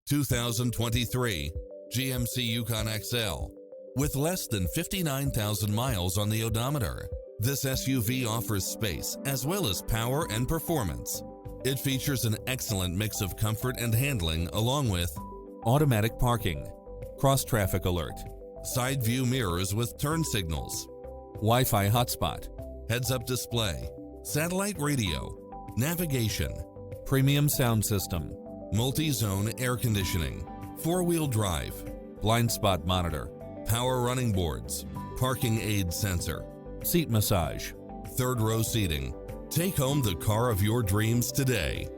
2023 GMC Yukon XL. With less than 59,000 miles on the odometer, this SUV offers space as well as power and performance. It features an excellent mix of comfort and handling along with automatic parking, cross-traffic alert, side view mirrors with turn signals, Wi-Fi hotspot, heads-up display, satellite radio, navigation, premium sound system, multi-zone air conditioning, four-wheel drive, blind spot monitor, power running boards, parking aid sensor, seat massage, third row seating. Take home the car of your dreams today.